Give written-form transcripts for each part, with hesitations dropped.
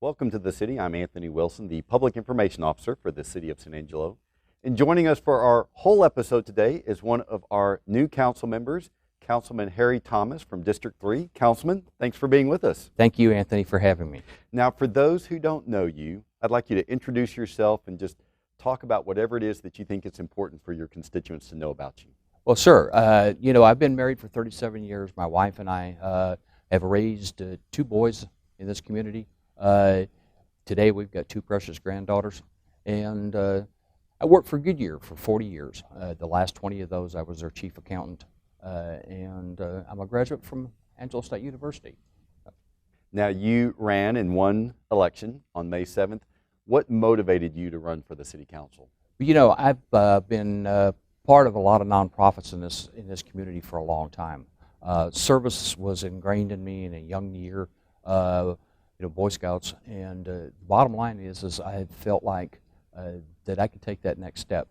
Welcome to the city. I'm Anthony Wilson, the Public Information Officer for the City of San Angelo. And joining us for our whole episode today is one of our new council members, Councilman Harry Thomas from District 3. Councilman, thanks for being with us. Thank you, Anthony, for having me. Now, for those who don't know you, I'd like you to introduce yourself and just talk about whatever it is that you think it's important for your constituents to know about you. Well, sure. I've been married for 37 years. My wife and I have raised two boys in this community. Today we've got two precious granddaughters. And I worked for Goodyear for 40 years. The last 20 of those I was their chief accountant. And I'm a graduate from Angelo State University. Now, you ran in one election on May 7th. What motivated you to run for the city council? You know, I've been part of a lot of nonprofits in this community for a long time. Service was ingrained in me in a young year, Boy Scouts, and the bottom line is I felt like that I could take that next step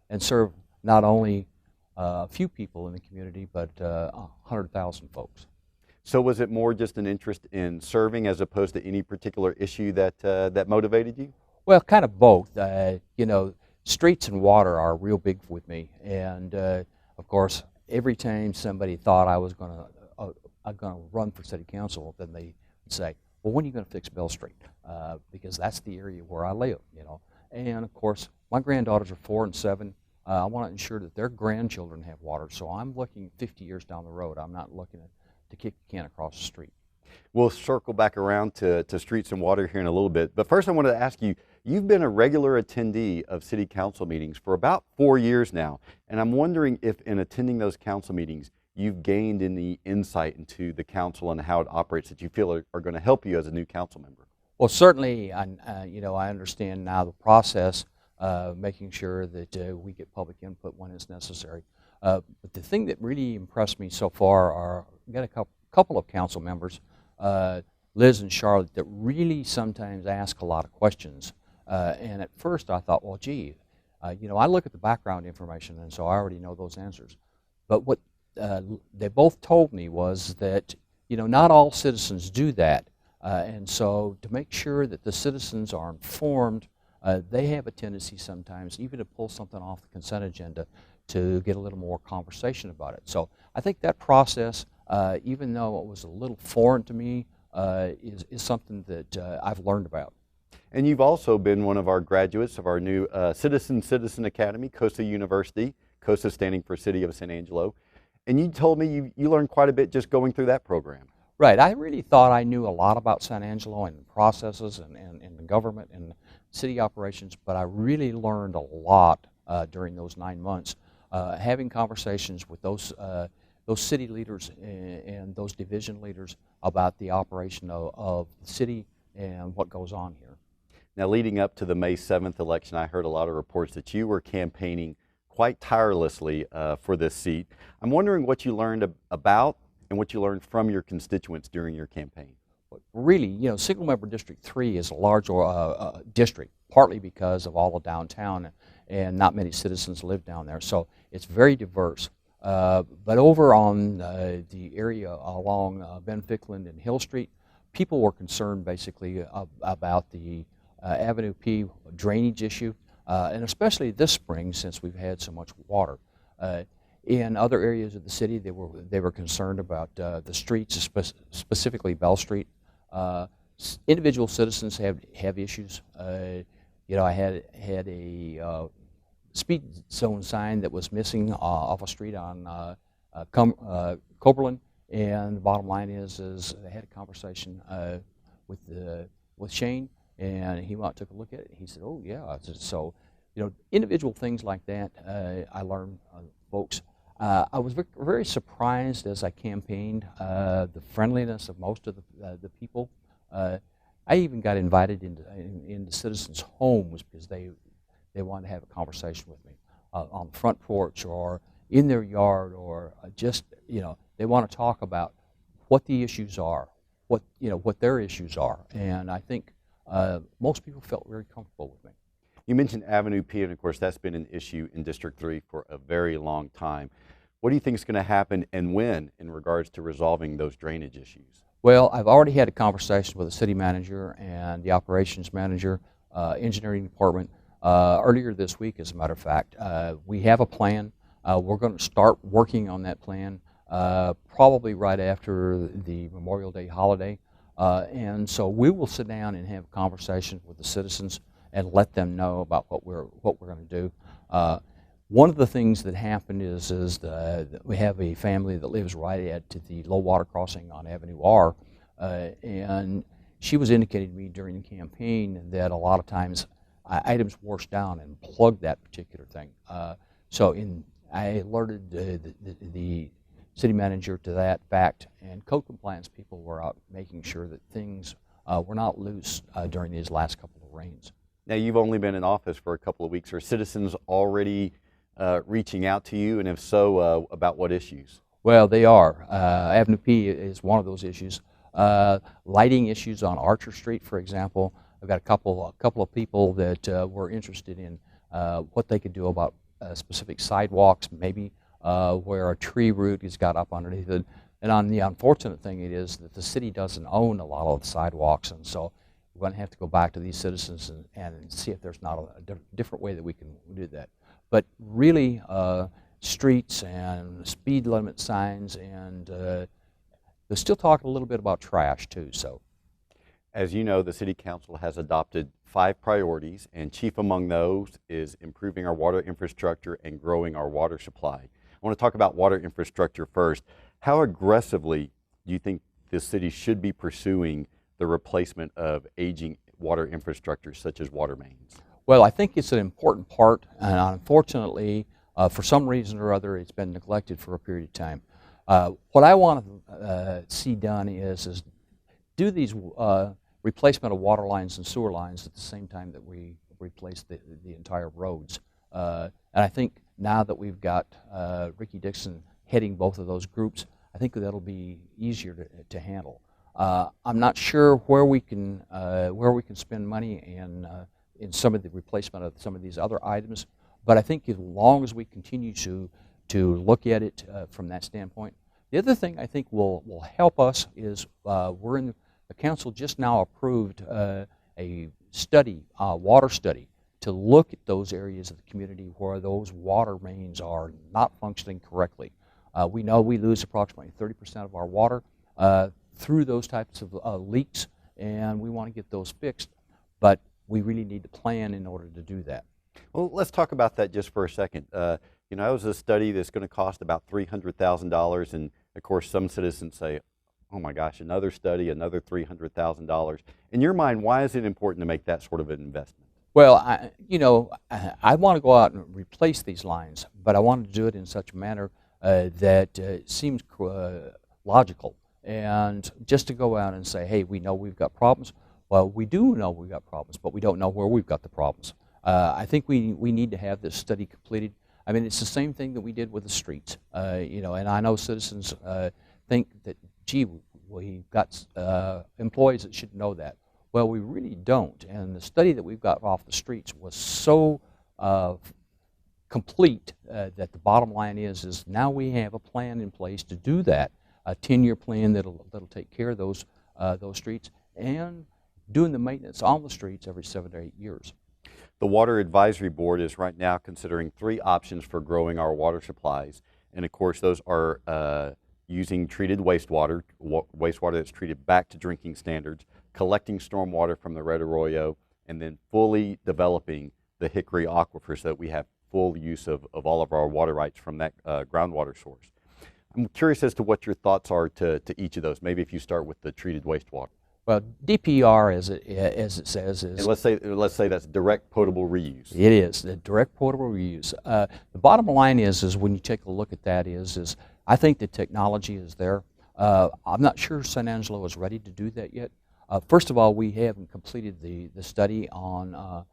and serve not only a few people in the community, but 100,000 folks. So was it more just an interest in serving as opposed to any particular issue that motivated you? Well, kind of both. Streets and water are real big with me, and of course, every time somebody thought I was going to run for city council, then they would say, "Well, when are you going to fix Bell Street?" Because that's the area where I live, And of course, my granddaughters are 4 and 7. I want to ensure that their grandchildren have water, so I'm looking 50 years down the road. I'm not looking to kick the can across the street. We'll circle back around to streets and water here in a little bit, but first I wanted to ask you, you've been a regular attendee of city council meetings for about 4 years now, and I'm wondering if in attending those council meetings, you've gained any insight into the council and how it operates that you feel are going to help you as a new council member. Well, certainly, I understand now the process, making sure that we get public input when it's necessary. But the thing that really impressed me so far are, we got a couple of council members, Liz and Charlotte, that really sometimes ask a lot of questions. And at first I thought, well, gee, I look at the background information, and so I already know those answers. But what they both told me was that, not all citizens do that. And so to make sure that the citizens are informed, they have a tendency sometimes even to pull something off the consent agenda to get a little more conversation about it. So I think that process, even though it was a little foreign to me, is something that I've learned about. And you've also been one of our graduates of our new Citizen Academy, COSA University, COSA standing for City of San Angelo. And you told me you learned quite a bit just going through that program. Right. I really thought I knew a lot about San Angelo and processes and the government and city operations, but I really learned a lot during those 9 months, having conversations with those city leaders and those division leaders about the operation of the city and what goes on here. Now, leading up to the May 7th election, I heard a lot of reports that you were campaigning quite tirelessly for this seat. I'm wondering what you learned about and what you learned from your constituents during your campaign. Really, single member District 3 is a large district, partly because of all of downtown and not many citizens live down there. So it's very diverse. But over on the area along Ben Fickland and Hill Street, people were concerned basically about the Avenue P drainage issue, and especially this spring since we've had so much water. In other areas of the city, they were concerned about the streets, specifically Bell Street. Individual citizens have issues. I had a speed zone sign that was missing off a street on Coberland, and the bottom line is I had a conversation with Shane, and he went out, took a look at it, and he said, "Oh yeah." So, individual things like that, I learned, folks. I was very surprised as I campaigned, the friendliness of most of the people. I even got invited into citizens' homes because they wanted to have a conversation with me on the front porch or in their yard, or just, they want to talk about what the issues are, what their issues are. And I think most people felt very comfortable with me. You mentioned Avenue P, and of course that's been an issue in District 3 for a very long time. What do you think is going to happen and when in regards to resolving those drainage issues? Well, I've already had a conversation with the city manager and the operations manager, engineering department, earlier this week, as a matter of fact. We have a plan. We're going to start working on that plan probably right after the Memorial Day holiday. And so we will sit down and have conversations with the citizens and let them know about what we're going to do. One of the things that happened is that we have a family that lives right at the low water crossing on Avenue R, and she was indicating to me during the campaign that a lot of times items wash down and plug that particular thing. I alerted the city manager to that fact, and code compliance people were out making sure that things were not loose during these last couple of rains. Now, you've only been in office for a couple of weeks. Are citizens already reaching out to you, and if so, about what issues? Well, they are. Avenue P is one of those issues. Lighting issues on Archer Street, for example. I've got a couple of people that were interested in what they could do about specific sidewalks, maybe where a tree root has got up underneath it. And the unfortunate thing it is that the city doesn't own a lot of the sidewalks, and so we're going to have to go back to these citizens and see if there's not a different way that we can do that. But really, streets and speed limit signs, and they're still talking a little bit about trash too. So, as you know, the City Council has adopted 5 priorities, and chief among those is improving our water infrastructure and growing our water supply. I want to talk about water infrastructure first. How aggressively do you think the city should be pursuing the replacement of aging water infrastructure such as water mains? Well, I think it's an important part, and unfortunately, for some reason or other, it's been neglected for a period of time. What I want to see done is do these replacement of water lines and sewer lines at the same time that we replace the entire roads. And I think now that we've got Ricky Dixon heading both of those groups, I think that'll be easier to handle. I'm not sure where we can spend money in some of the replacement of some of these other items, but I think as long as we continue to look at it from that standpoint. The other thing I think will help us is the council just now approved a study, water study, to look at those areas of the community where those water mains are not functioning correctly. We know we lose approximately 30% of our water through those types of leaks, and we want to get those fixed, but we really need to plan in order to do that. Well, let's talk about that just for a second. You know, that was a study that's going to cost about $300,000, and of course some citizens say, oh my gosh, another study, another $300,000. In your mind, why is it important to make that sort of an investment? Well, I want to go out and replace these lines, but I want to do it in such a manner that seems logical. And just to go out and say, hey, we know we've got problems. Well, we do know we've got problems, but we don't know where we've got the problems. I think we need to have this study completed. I mean, it's the same thing that we did with the streets. And I know citizens think that, gee, we've got employees that should know that. Well, we really don't. And the study that we've got off the streets was so complete that the bottom line is now we have a plan in place to do that, a 10-year plan that'll take care of those streets and doing the maintenance on the streets every 7 to 8 years. The Water Advisory Board is right now considering 3 options for growing our water supplies. And of course, those are using treated wastewater that's treated back to drinking standards, collecting stormwater from the Red Arroyo, and then fully developing the Hickory aquifer so that we have full use of all of our water rights from that groundwater source. I'm curious as to what your thoughts are to each of those. Maybe if you start with the treated wastewater. Well, DPR, as it says, is... And let's say that's direct potable reuse. It is, the direct potable reuse. The bottom line is when you take a look at that is I think the technology is there. I'm not sure San Angelo is ready to do that yet. First of all, we haven't completed the study on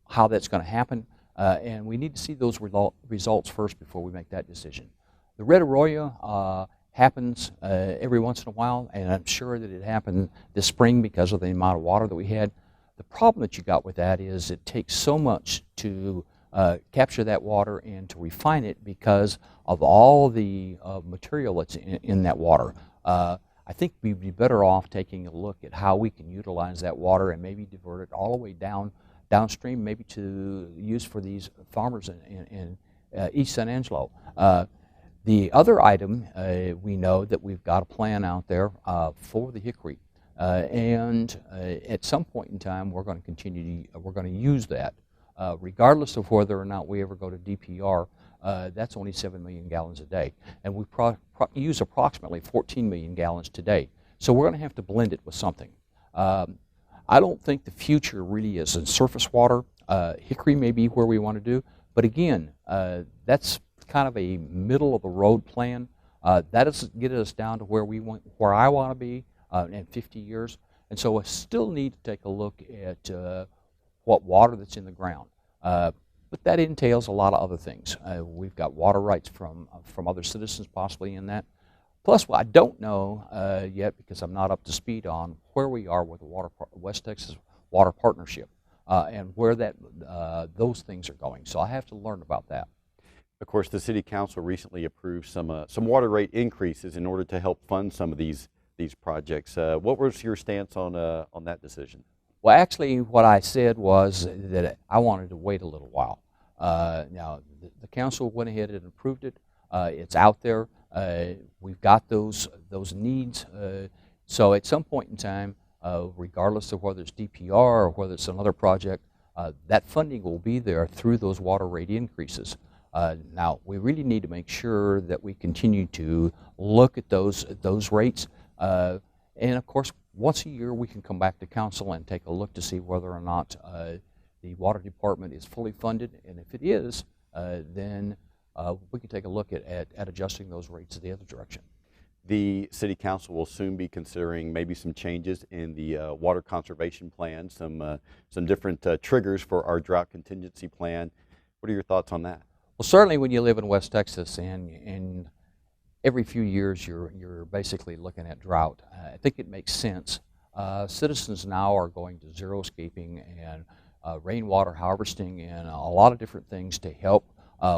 how that's going to happen, and we need to see those results first before we make that decision. The Red Arroyo happens every once in a while, and I'm sure that it happened this spring because of the amount of water that we had. The problem that you got with that is it takes so much to capture that water and to refine it because of all the material that's in that water. I I think we'd be better off taking a look at how we can utilize that water and maybe divert it all the way downstream, maybe to use for these farmers in East San Angelo. The other item, we know that we've got a plan out there for the hickory, and at some point in time we're going to use that, regardless of whether or not we ever go to DPR. That's only 7 million gallons a day, and we use approximately 14 million gallons today. So we're going to have to blend it with something. I don't think the future really is in surface water. Hickory may be where we want to do, but again, that's kind of a middle of the road plan. That doesn't get us down to where I want to be in 50 years. And so I still need to take a look at what water that's in the ground. But that entails a lot of other things. We've got water rights from other citizens possibly in that. Plus, what I don't know yet, because I'm not up to speed on where we are with the West Texas Water Partnership and where those things are going. So I have to learn about that. Of course, the City Council recently approved some water rate increases in order to help fund some of these projects. What was your stance on that decision? Well, actually, what I said was that I wanted to wait a little while. Now, the council went ahead and approved it. It's out there. We've got those needs. So at some point in time, regardless of whether it's DPR or whether it's another project, that funding will be there through those water rate increases. Now, we really need to make sure that we continue to look at those rates. And of course, once a year we can come back to council and take a look to see whether or not the water department is fully funded. And if it is, then we can take a look at adjusting those rates the other direction. The City Council will soon be considering maybe some changes in the water conservation plan, some different triggers for our drought contingency plan. What are your thoughts on that? Well, certainly when you live in West Texas and every few years you're basically looking at drought, I think it makes sense. Citizens now are going to xeriscaping and rainwater harvesting and a lot of different things to help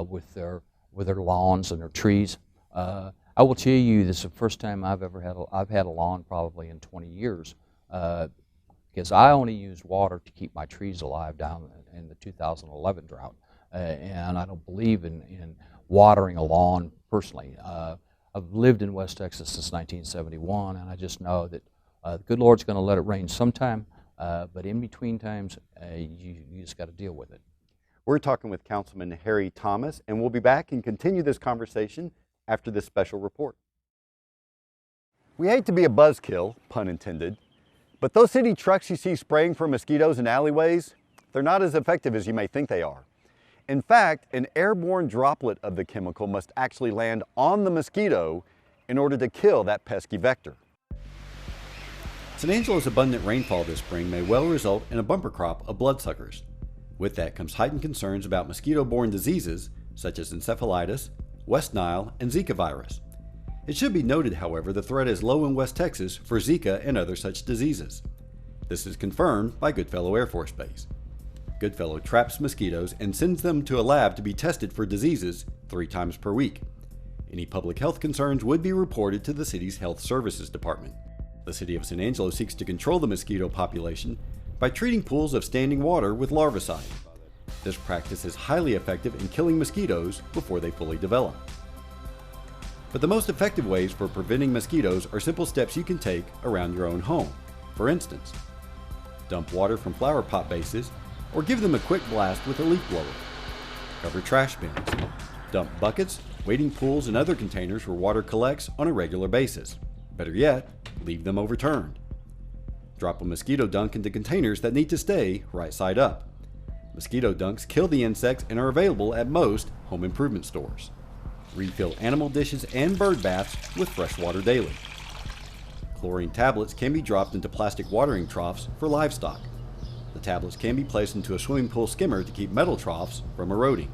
with their lawns and their trees. I will tell you, this is the first time I've had a lawn probably in 20 years, because I only used water to keep my trees alive down in the 2011 drought, and I don't believe in watering a lawn personally. I've lived in West Texas since 1971, and I just know that the good Lord's going to let it rain sometime, but in between times, you just got to deal with it. We're talking with Councilman Harry Thomas, and we'll be back and continue this conversation after this special report. We hate to be a buzzkill, pun intended, but those city trucks you see spraying for mosquitoes in alleyways, they're not as effective as you may think they are. In fact, an airborne droplet of the chemical must actually land on the mosquito in order to kill that pesky vector. San Angelo's abundant rainfall this spring may well result in a bumper crop of bloodsuckers. With that comes heightened concerns about mosquito-borne diseases such as encephalitis, West Nile, and Zika virus. It should be noted, however, the threat is low in West Texas for Zika and other such diseases. This is confirmed by Goodfellow Air Force Base. Goodfellow traps mosquitoes and sends them to a lab to be tested for diseases 3 times per week. Any public health concerns would be reported to the city's Health Services Department. The city of San Angelo seeks to control the mosquito population by treating pools of standing water with larvicide. This practice is highly effective in killing mosquitoes before they fully develop. But the most effective ways for preventing mosquitoes are simple steps you can take around your own home. For instance, dump water from flower pot bases or give them a quick blast with a leaf blower. Cover trash bins. Dump buckets, wading pools, and other containers where water collects on a regular basis. Better yet, leave them overturned. Drop a mosquito dunk into containers that need to stay right side up. Mosquito dunks kill the insects and are available at most home improvement stores. Refill animal dishes and bird baths with fresh water daily. Chlorine tablets can be dropped into plastic watering troughs for livestock. The tablets can be placed into a swimming pool skimmer to keep metal troughs from eroding.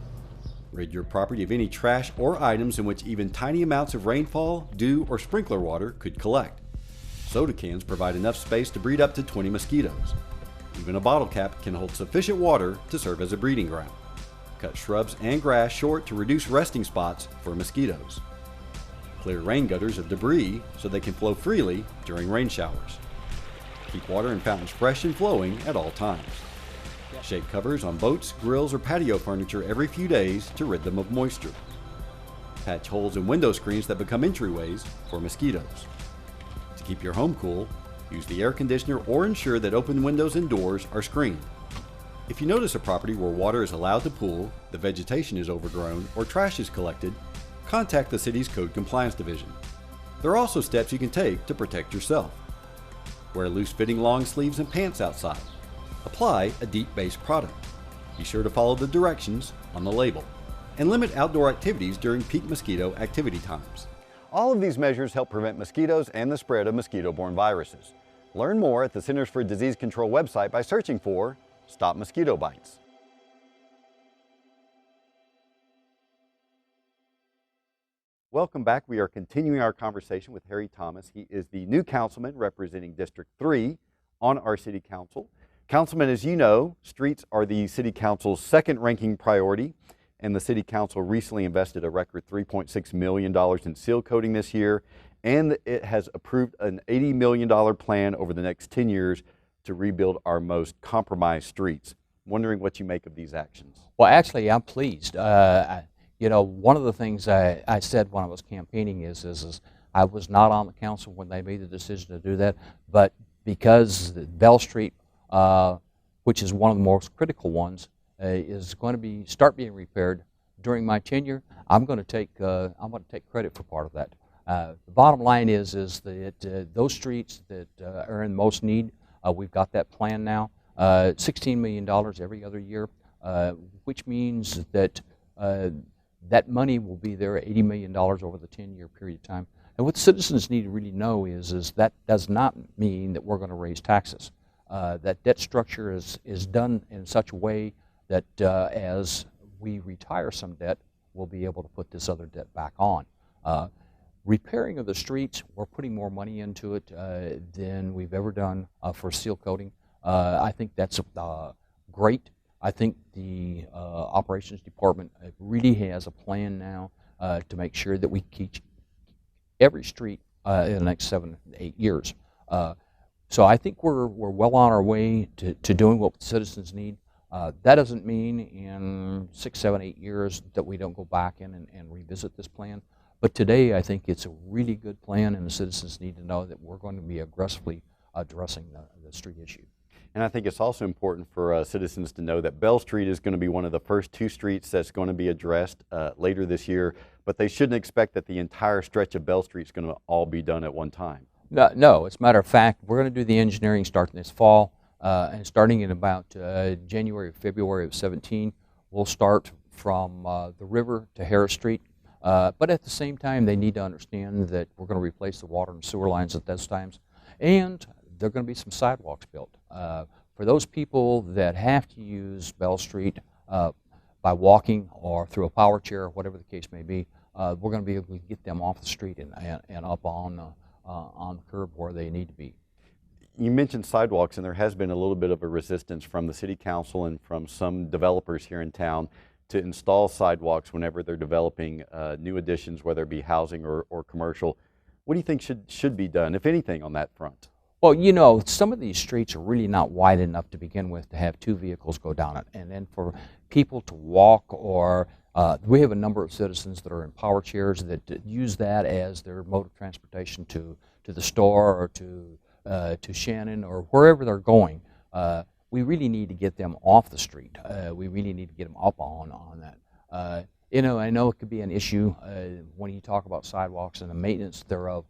Rid your property of any trash or items in which even tiny amounts of rainfall, dew, or sprinkler water could collect. Soda cans provide enough space to breed up to 20 mosquitoes. Even a bottle cap can hold sufficient water to serve as a breeding ground. Cut shrubs and grass short to reduce resting spots for mosquitoes. Clear rain gutters of debris so they can flow freely during rain showers. Keep water in fountains fresh and flowing at all times. Shake covers on boats, grills, or patio furniture every few days to rid them of moisture. Patch holes in window screens that become entryways for mosquitoes. To keep your home cool, use the air conditioner or ensure that open windows and doors are screened. If you notice a property where water is allowed to pool, the vegetation is overgrown, or trash is collected, contact the city's Code Compliance Division. There are also steps you can take to protect yourself. Wear loose-fitting long sleeves and pants outside. Apply a deep base product. Be sure to follow the directions on the label. And limit outdoor activities during peak mosquito activity times. All of these measures help prevent mosquitoes and the spread of mosquito-borne viruses. Learn more at the Centers for Disease Control website by searching for Stop Mosquito Bites. Welcome back. We are continuing our conversation with Harry Thomas. He is the new councilman representing District 3 on our City Council. Councilman, as you know, streets are the City Council's second-ranking priority, and the City Council recently invested a record $3.6 million in seal coating this year, and it has approved an $80 million plan over the next 10 years to rebuild our most compromised streets. Wondering what you make of these actions. Well, actually, I'm pleased. You know, one of the things I said when I was campaigning is I was not on the council when they made the decision to do that, but because Bell Street, which is one of the most critical ones, is going to start being repaired during my tenure, I'm going to take credit for part of that. The bottom line is that those streets that are in most need, we've got that plan now. $16 million every other year, which means that that money will be there, $80 million over the 10-year period of time. And what citizens need to really know is that does not mean that we're going to raise taxes. That debt structure is done in such a way that as we retire some debt, we'll be able to put this other debt back on. Repairing of the streets, we're putting more money into it than we've ever done for seal coating. I think that's great. I think the operations department really has a plan now to make sure that we keep every street in the next 7 to 8 years. So I think we're well on our way to doing what citizens need. That doesn't mean in 6, 7, 8 years that we don't go back in and revisit this plan. But today I think it's a really good plan, and the citizens need to know that we're going to be aggressively addressing the street issue. And I think it's also important for citizens to know that Bell Street is going to be one of the first 2 streets that's going to be addressed later this year, but they shouldn't expect that the entire stretch of Bell Street is going to all be done at one time. No, as a matter of fact, we're going to do the engineering starting this fall, and starting in about January or February of 17, we'll start from the river to Harris Street. But at the same time, they need to understand that we're going to replace the water and sewer lines at those times, and there are going to be some sidewalks built. For those people that have to use Bell Street by walking or through a power chair, or whatever the case may be, we're going to be able to get them off the street and up on the curb where they need to be. You mentioned sidewalks, and there has been a little bit of a resistance from the City Council and from some developers here in town to install sidewalks whenever they're developing new additions, whether it be housing or commercial. What do you think should be done, if anything, on that front? Well, you know, some of these streets are really not wide enough to begin with to have 2 vehicles go down it. And then for people to walk, or we have a number of citizens that are in power chairs that use that as their mode of transportation to the store or to Shannon or wherever they're going. We really need to get them off the street. We really need to get them up on that. You know, I know it could be an issue when you talk about sidewalks and the maintenance thereof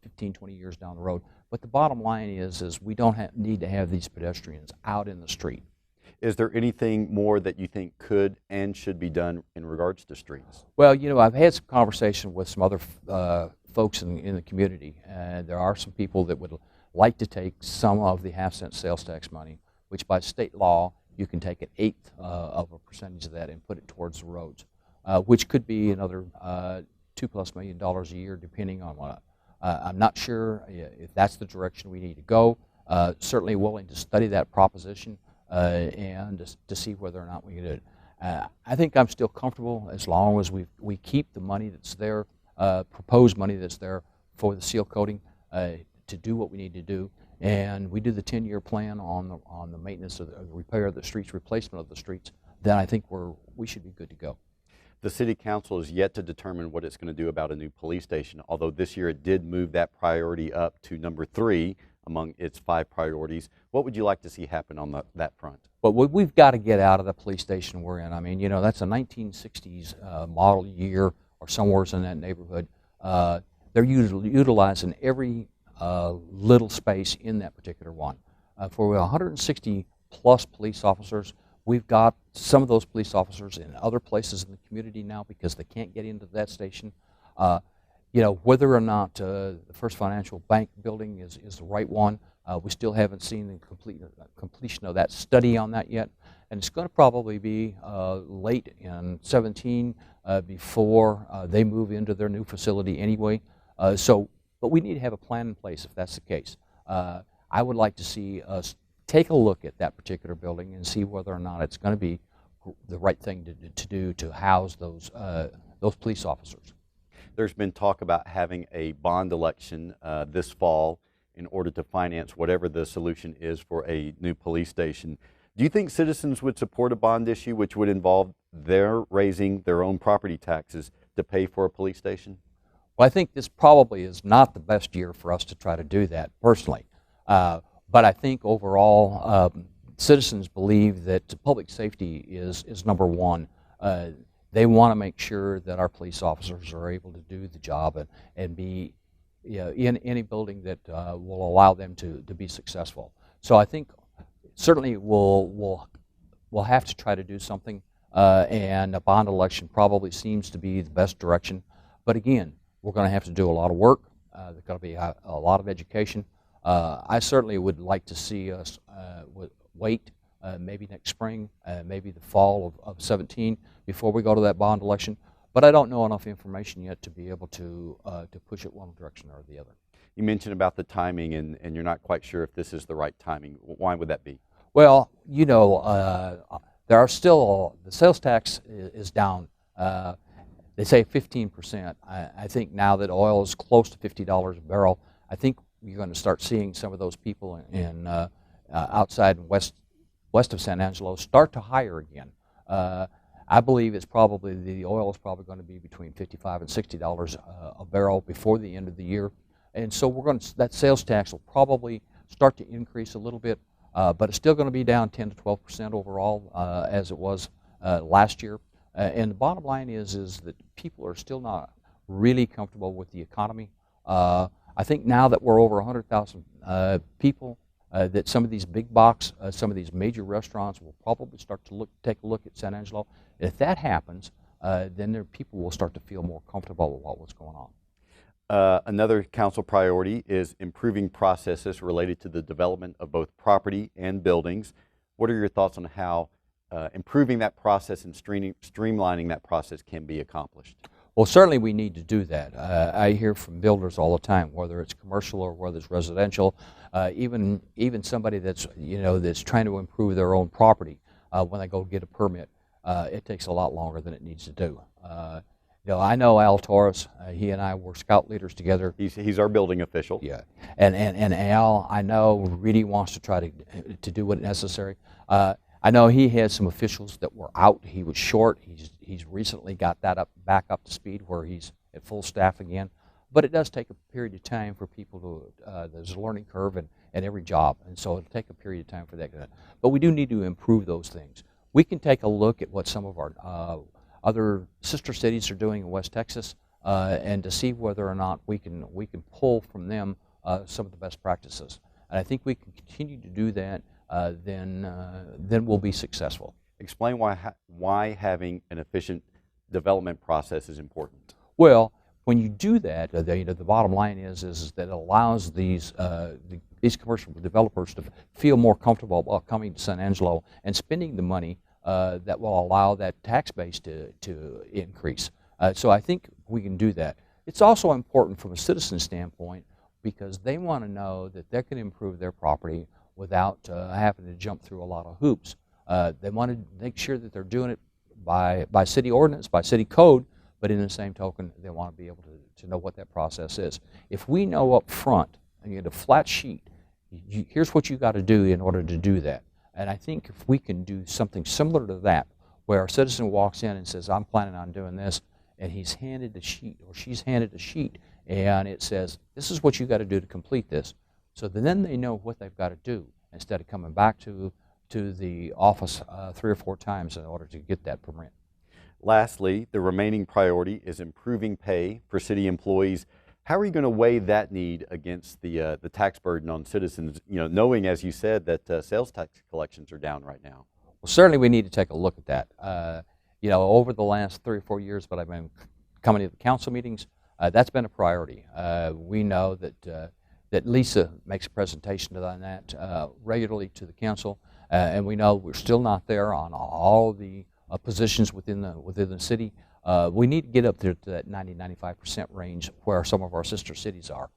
15, 20 years down the road. But the bottom line is we don't need to have these pedestrians out in the street. Is there anything more that you think could and should be done in regards to streets? Well, you know, I've had some conversation with some other folks in the community, and there are some people that would like to take some of the half-cent sales tax money, which by state law you can take 1/8 of a percentage of that and put it towards the roads, which could be another $2+ million a year, depending on what. I'm not sure if that's the direction we need to go. Certainly willing to study that proposition and to see whether or not we can do it. I think I'm still comfortable as long as we keep the money that's there proposed money that's there for the seal coating to do what we need to do. And we do the 10-year plan on the maintenance of the repair of the streets, replacement of the streets, then I think we should be good to go. The City Council is yet to determine what it's going to do about a new police station, although this year it did move that priority up to number 3 among its 5 priorities. What would you like to see happen on that front? Well, we've got to get out of the police station we're in. I mean, you know, that's a 1960s model year or somewhere in that neighborhood. They're utilizing every little space in that particular one. For 160 plus police officers, we've got some of those police officers in other places in the community now because they can't get into that station. You know, whether or not the First Financial Bank building is the right one, we still haven't seen the completion of that study on that yet. And it's going to probably be late in 17 before they move into their new facility anyway. But we need to have a plan in place if that's the case. I would like to see us take a look at that particular building and see whether or not it's going to be the right thing to do to house those police officers. There's been talk about having a bond election this fall in order to finance whatever the solution is for a new police station. Do you think citizens would support a bond issue which would involve their raising their own property taxes to pay for a police station? Well, I think this probably is not the best year for us to try to do that personally. But I think overall, citizens believe that public safety is number one. They want to make sure that our police officers are able to do the job and be in any building that will allow them to be successful. So I think certainly we'll have to try to do something, and a bond election probably seems to be the best direction. But again, we're going to have to do a lot of work. There's got to be a lot of education. I certainly would like to see us wait maybe next spring, maybe the fall of 17 before we go to that bond election. But I don't know enough information yet to be able to push it one direction or the other. You mentioned about the timing, and you're not quite sure if this is the right timing. Why would that be? Well, you know, there are still, the sales tax is down. They say 15%. I think now that oil is close to $50 a barrel, I think you're going to start seeing some of those people in outside and west of San Angelo start to hire again. I believe it's probably, the oil is probably going to be between $55 and $60 a barrel before the end of the year. And so we're going to, that sales tax will probably start to increase a little bit, but it's still going to be down 10 to 12% overall as it was last year. And the bottom line is that people are still not really comfortable with the economy. I think now that we're over 100,000 people, that some of these big box, some of these major restaurants will probably start to take a look at San Angelo. If that happens, then people will start to feel more comfortable about what's going on. Another council priority is improving processes related to the development of both property and buildings. What are your thoughts on how improving that process and streamlining that process can be accomplished? Well, certainly we need to do that. I hear from builders all the time, whether it's commercial or whether it's residential, even somebody that's, you know, that's trying to improve their own property. When they go get a permit, it takes a lot longer than it needs to do. You know, I know Al Torres. He and I were scout leaders together. He's our building official. Yeah, and Al, I know, really wants to try to do what's necessary. I know he had some officials that were out. He was short. He's recently got that back up to speed where he's at full staff again. But it does take a period of time for people to, there's a learning curve in every job, and so it'll take a period of time for that. But we do need to improve those things. We can take a look at what some of our other sister cities are doing in West Texas, and to see whether or not we can pull from them some of the best practices. And I think we can continue to do that. Then we'll be successful. Explain why having an efficient development process is important. Well, when you do that, the bottom line is that it allows these commercial developers to feel more comfortable about coming to San Angelo and spending the money that will allow that tax base to increase. So I think we can do that. It's also important from a citizen standpoint because they want to know that they can improve their property without having to jump through a lot of hoops. They want to make sure that they're doing it by city ordinance, by city code, but in the same token, they want to be able to know what that process is. If we know up front, and you get a flat sheet, here's what you got to do in order to do that. And I think if we can do something similar to that, where a citizen walks in and says, I'm planning on doing this, and he's handed a sheet, or she's handed a sheet, and it says, this is what you got to do to complete this. So then they know what they've got to do, instead of coming back to the office 3 or 4 times in order to get that permit. Lastly, the remaining priority is improving pay for city employees. How are you going to weigh that need against the tax burden on citizens, knowing, as you said, that sales tax collections are down right now? Well, certainly we need to take a look at that. Over the last 3 or 4 years that I've been coming to the council meetings, that's been a priority. We know that Lisa makes a presentation on that regularly to the council, and we know we're still not there on all the positions within the city. We need to get up there to that 90-95% range where some of our sister cities are.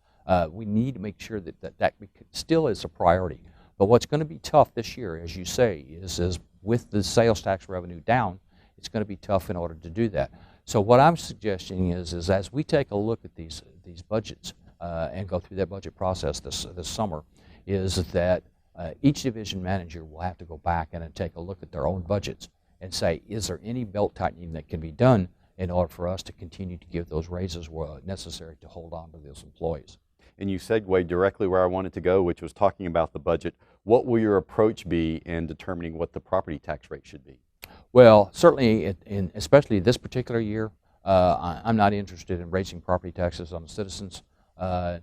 We need to make sure that still is a priority. But what's going to be tough this year, as you say, is with the sales tax revenue down, it's going to be tough in order to do that. So what I'm suggesting is as we take a look at these budgets and go through that budget process this summer, is that each division manager will have to go back and take a look at their own budgets and say, is there any belt tightening that can be done in order for us to continue to give those raises necessary to hold on to those employees. And you segued directly where I wanted to go, which was talking about the budget. What will your approach be in determining what the property tax rate should be? Well, certainly, especially this particular year, I'm not interested in raising property taxes on the citizens. At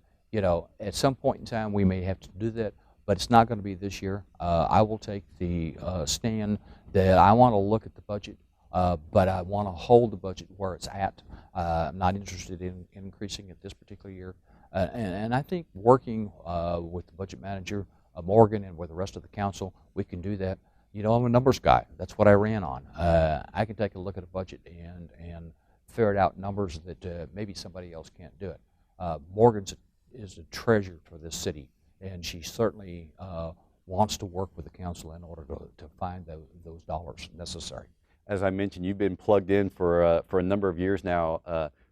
some point in time, we may have to do that, but it's not going to be this year. I will take the stand that I want to look at the budget, but I want to hold the budget where it's at. I'm not interested in increasing it this particular year. And I think working with the budget manager, Morgan, and with the rest of the council, we can do that. I'm a numbers guy. That's what I ran on. I can take a look at a budget and ferret out numbers that maybe somebody else can't do it. Morgan is a treasure for this city, and she certainly wants to work with the council in order to find those dollars necessary. As I mentioned, you've been plugged in for a number of years now.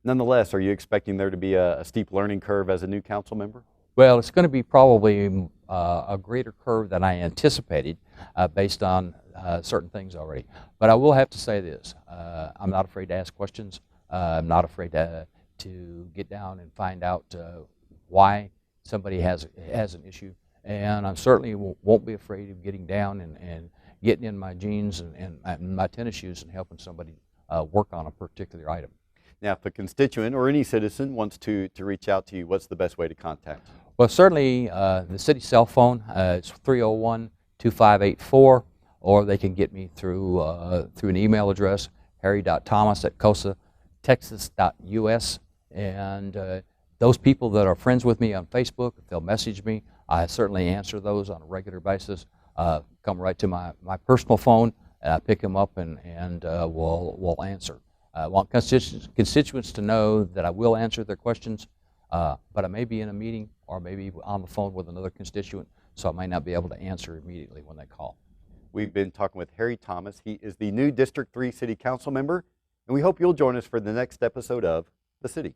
Nonetheless, are you expecting there to be a steep learning curve as a new council member? Well, it's going to be probably a greater curve than I anticipated based on certain things already. But I will have to say this. I'm not afraid to ask questions. I'm not afraid to get down and find out why somebody has an issue. And I certainly won't be afraid of getting down and getting in my jeans and my tennis shoes and helping somebody work on a particular item. Now, if a constituent or any citizen wants to reach out to you, what's the best way to contact you? Well, certainly the city cell phone, it's 301-2584, or they can get me through an email address, harry.thomas@cosatexas.us. And those people that are friends with me on Facebook, if they'll message me, I certainly answer those on a regular basis. Come right to my personal phone, and I pick them up and we'll answer. I want constituents to know that I will answer their questions, but I may be in a meeting or maybe on the phone with another constituent, so I might not be able to answer immediately when they call. We've been talking with Harry Thomas. He is the new District 3 City Council member, and we hope you'll join us for the next episode of The City.